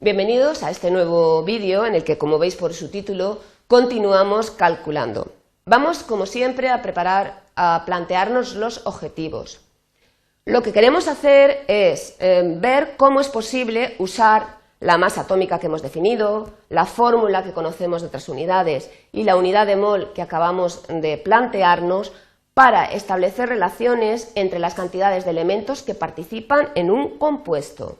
Bienvenidos a este nuevo vídeo en el que, como veis por su título, continuamos calculando. Vamos, como siempre, a plantearnos los objetivos. Lo que queremos hacer es ver cómo es posible usar la masa atómica que hemos definido, la fórmula que conocemos de otras unidades y la unidad de mol que acabamos de plantearnos para establecer relaciones entre las cantidades de elementos que participan en un compuesto.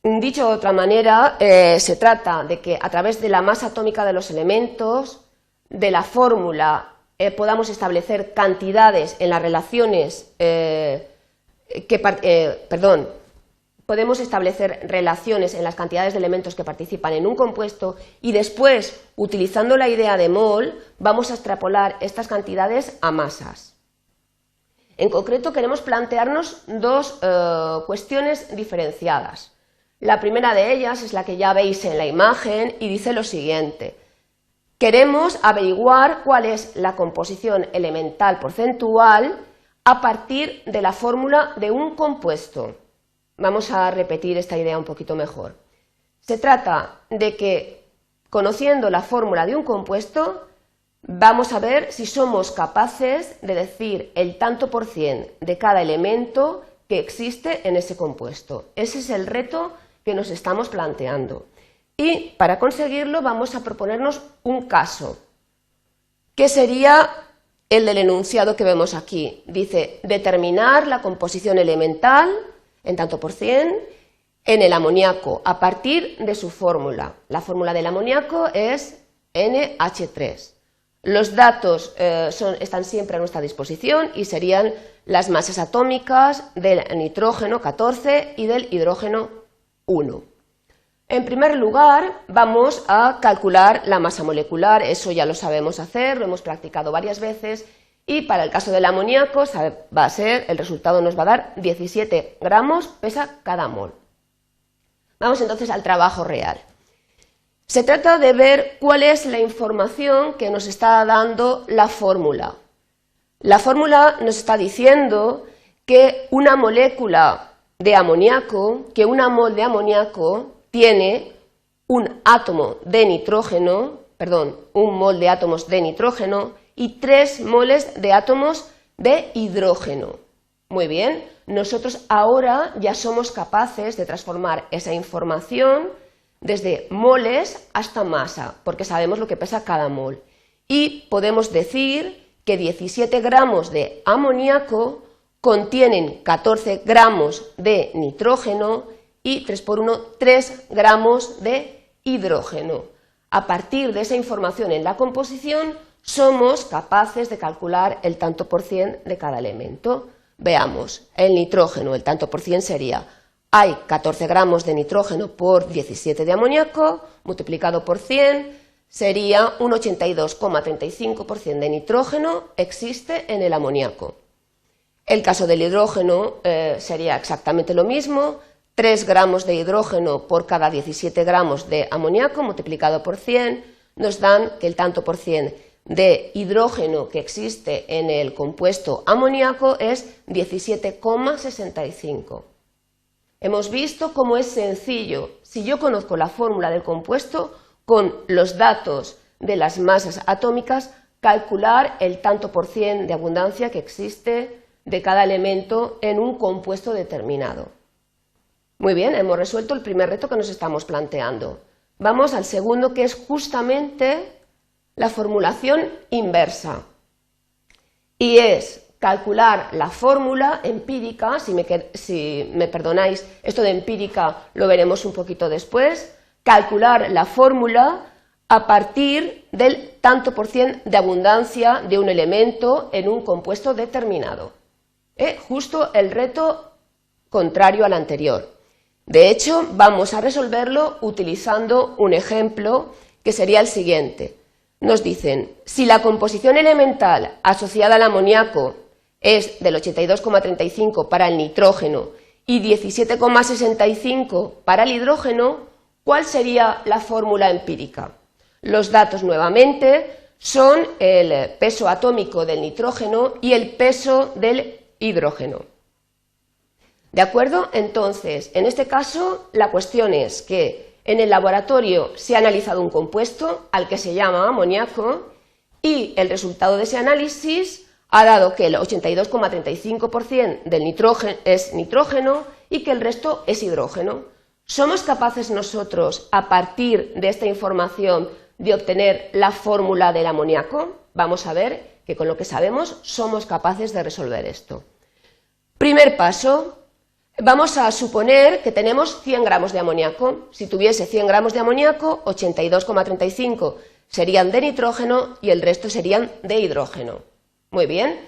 Dicho de otra manera, se trata de que a través de la masa atómica de los elementos, de la fórmula, podamos establecer cantidades en las relaciones podemos establecer relaciones en las cantidades de elementos que participan en un compuesto y después, utilizando la idea de mol, vamos a extrapolar estas cantidades a masas. En concreto, queremos plantearnos dos cuestiones diferenciadas. La primera de ellas es la que ya veis en la imagen y dice lo siguiente. Queremos averiguar cuál es la composición elemental porcentual a partir de la fórmula de un compuesto. Vamos a repetir esta idea un poquito mejor. Se trata de que, conociendo la fórmula de un compuesto, vamos a ver si somos capaces de decir el tanto por cien de cada elemento que existe en ese compuesto. Ese es el reto que nos estamos planteando. Y para conseguirlo vamos a proponernos un caso, que sería el del enunciado que vemos aquí. Dice, determinar la composición elemental en tanto por cien en el amoníaco a partir de su fórmula. La fórmula del amoníaco es NH3. Los datos están siempre a nuestra disposición y serían las masas atómicas del nitrógeno 14 y del hidrógeno 1. En primer lugar, vamos a calcular la masa molecular, eso ya lo sabemos hacer, lo hemos practicado varias veces. Y para el caso del amoníaco el resultado nos va a dar 17 gramos, pesa cada mol. Vamos entonces al trabajo real. Se trata de ver cuál es la información que nos está dando la fórmula. La fórmula nos está diciendo que una molécula de amoníaco, que una mol de amoníaco tiene un mol de átomos de nitrógeno y 3 moles de átomos de hidrógeno. Muy bien, nosotros ahora ya somos capaces de transformar esa información desde moles hasta masa, porque sabemos lo que pesa cada mol. Y podemos decir que 17 gramos de amoníaco contienen 14 gramos de nitrógeno y 3 por 1, 3 gramos de hidrógeno. A partir de esa información en la composición, somos capaces de calcular el tanto por cien de cada elemento. Veamos, el nitrógeno, el tanto por cien sería, hay 14 gramos de nitrógeno por 17 de amoníaco, multiplicado por 100, sería un 82,35% de nitrógeno existe en el amoníaco. El caso del hidrógeno sería exactamente lo mismo, 3 gramos de hidrógeno por cada 17 gramos de amoníaco, multiplicado por 100, nos dan que el tanto por cien de hidrógeno que existe en el compuesto amoníaco es 17,65. Hemos visto cómo es sencillo, si yo conozco la fórmula del compuesto, con los datos de las masas atómicas, calcular el tanto por cien de abundancia que existe de cada elemento en un compuesto determinado. Muy bien, hemos resuelto el primer reto que nos estamos planteando. Vamos al segundo, que es justamente la formulación inversa, y es calcular la fórmula empírica, si me perdonáis, esto de empírica lo veremos un poquito después, calcular la fórmula a partir del tanto por cien de abundancia de un elemento en un compuesto determinado. Justo el reto contrario al anterior. De hecho, vamos a resolverlo utilizando un ejemplo que sería el siguiente. Nos dicen, si la composición elemental asociada al amoníaco es del 82,35 para el nitrógeno y 17,65 para el hidrógeno, ¿cuál sería la fórmula empírica? Los datos nuevamente son el peso atómico del nitrógeno y el peso del hidrógeno. ¿De acuerdo? Entonces, en este caso, la cuestión es que en el laboratorio se ha analizado un compuesto al que se llama amoníaco y el resultado de ese análisis ha dado que el 82,35% del nitrógeno es nitrógeno y que el resto es hidrógeno. ¿Somos capaces nosotros, a partir de esta información, de obtener la fórmula del amoníaco? Vamos a ver que con lo que sabemos somos capaces de resolver esto. Primer paso, vamos a suponer que tenemos 100 gramos de amoníaco. Si tuviese 100 gramos de amoníaco, 82,35 serían de nitrógeno y el resto serían de hidrógeno. Muy bien,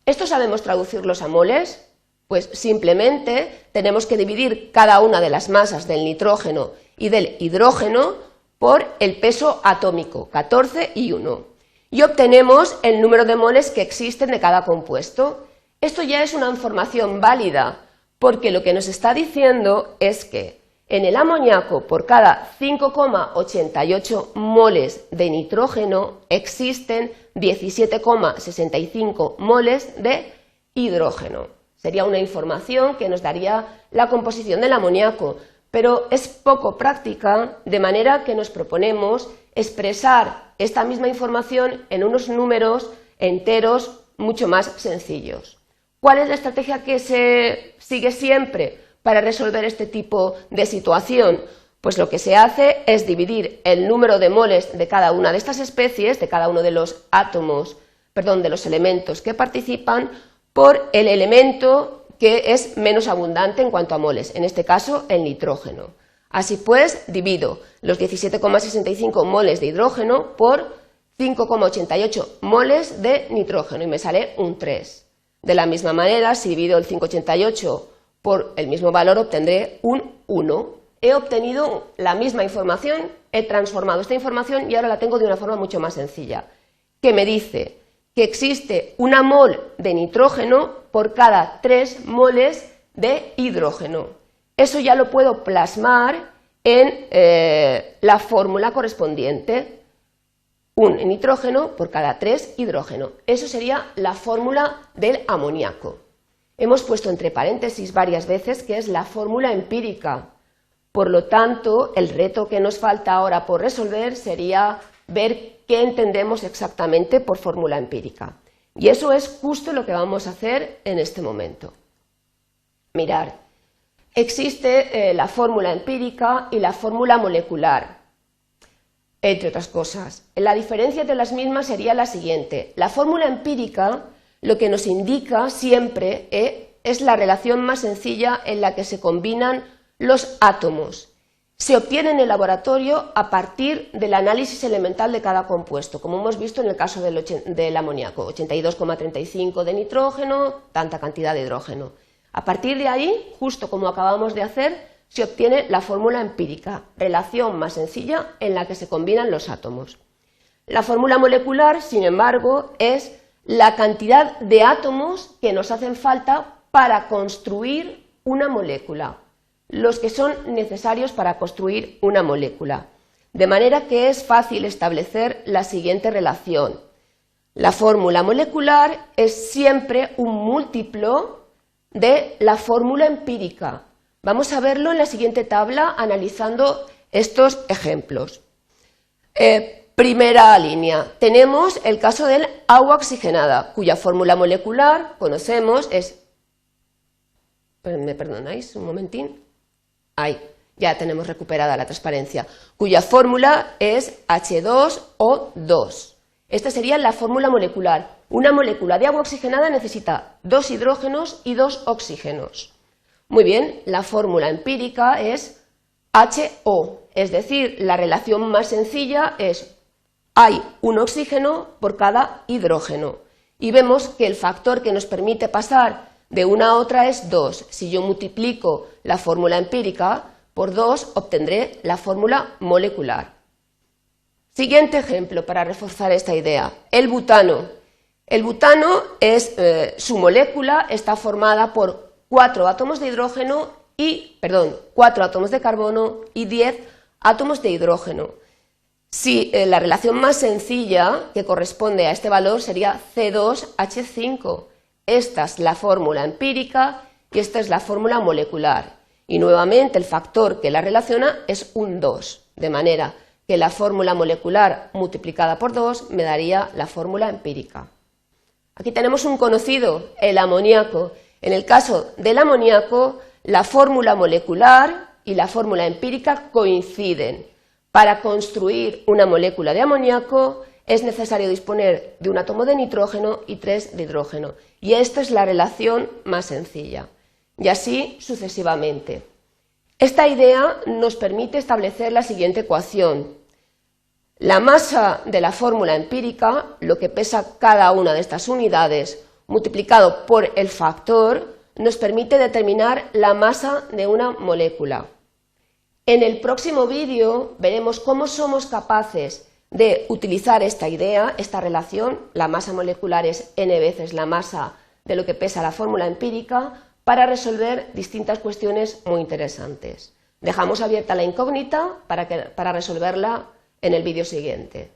¿esto sabemos traducirlos a moles? Pues simplemente tenemos que dividir cada una de las masas del nitrógeno y del hidrógeno por el peso atómico, 14 y 1, y obtenemos el número de moles que existen de cada compuesto. Esto ya es una información válida, porque lo que nos está diciendo es que en el amoníaco, por cada 5,88 moles de nitrógeno, existen 17,65 moles de hidrógeno. Sería una información que nos daría la composición del amoníaco, pero es poco práctica, de manera que nos proponemos expresar esta misma información en unos números enteros mucho más sencillos. ¿Cuál es la estrategia que se sigue siempre para resolver este tipo de situación? Pues lo que se hace es dividir el número de moles de cada una de estas especies, de cada uno de los de los elementos que participan, por el elemento que es menos abundante en cuanto a moles, en este caso el nitrógeno. Así pues, divido los 17,65 moles de hidrógeno por 5,88 moles de nitrógeno y me sale un 3. De la misma manera, si divido el 5,88 por el mismo valor, obtendré un 1. He obtenido la misma información, he transformado esta información y ahora la tengo de una forma mucho más sencilla, que me dice que existe una mol de nitrógeno por cada 3 moles de hidrógeno. Eso ya lo puedo plasmar en la fórmula correspondiente. Un nitrógeno por cada 3 hidrógeno. Eso sería la fórmula del amoníaco. Hemos puesto entre paréntesis varias veces que es la fórmula empírica. Por lo tanto, el reto que nos falta ahora por resolver sería ver qué entendemos exactamente por fórmula empírica. Y eso es justo lo que vamos a hacer en este momento. Mirad, existe la fórmula empírica y la fórmula molecular, entre otras cosas. La diferencia entre las mismas sería la siguiente. La fórmula empírica lo que nos indica siempre es la relación más sencilla en la que se combinan los átomos. Se obtiene en el laboratorio a partir del análisis elemental de cada compuesto, como hemos visto en el caso del amoníaco, 82,35 de nitrógeno, tanta cantidad de hidrógeno. A partir de ahí, justo como acabamos de hacer, se obtiene la fórmula empírica, relación más sencilla en la que se combinan los átomos. La fórmula molecular, sin embargo, es la cantidad de átomos que nos hacen falta para construir una molécula, los que son necesarios para construir una molécula. De manera que es fácil establecer la siguiente relación. La fórmula molecular es siempre un múltiplo de la fórmula empírica. Vamos a verlo en la siguiente tabla analizando estos ejemplos. Primera línea, tenemos el caso del agua oxigenada, cuya fórmula molecular conocemos es... ¿Me perdonáis un momentín? Ahí, ya tenemos recuperada la transparencia, cuya fórmula es H2O2. Esta sería la fórmula molecular. Una molécula de agua oxigenada necesita 2 hidrógenos y 2 oxígenos. Muy bien, la fórmula empírica es HO, es decir, la relación más sencilla es hay un oxígeno por cada hidrógeno. Y vemos que el factor que nos permite pasar de una a otra es 2. Si yo multiplico la fórmula empírica por 2, obtendré la fórmula molecular. Siguiente ejemplo para reforzar esta idea, el butano. El butano su molécula está formada por 4 átomos de hidrógeno 4 átomos de carbono y 10 átomos de hidrógeno. Si la relación más sencilla que corresponde a este valor sería C2H5. Esta es la fórmula empírica y esta es la fórmula molecular. Y nuevamente el factor que la relaciona es un 2, de manera que la fórmula molecular multiplicada por 2 me daría la fórmula empírica. Aquí tenemos un conocido, el amoníaco. En el caso del amoníaco, la fórmula molecular y la fórmula empírica coinciden. Para construir una molécula de amoníaco es necesario disponer de un átomo de nitrógeno y 3 de hidrógeno. Y esta es la relación más sencilla. Y así sucesivamente. Esta idea nos permite establecer la siguiente ecuación. La masa de la fórmula empírica, lo que pesa cada una de estas unidades, multiplicado por el factor, nos permite determinar la masa de una molécula. En el próximo vídeo veremos cómo somos capaces de utilizar esta idea, esta relación, la masa molecular es n veces la masa de lo que pesa la fórmula empírica, para resolver distintas cuestiones muy interesantes. Dejamos abierta la incógnita para resolverla en el vídeo siguiente.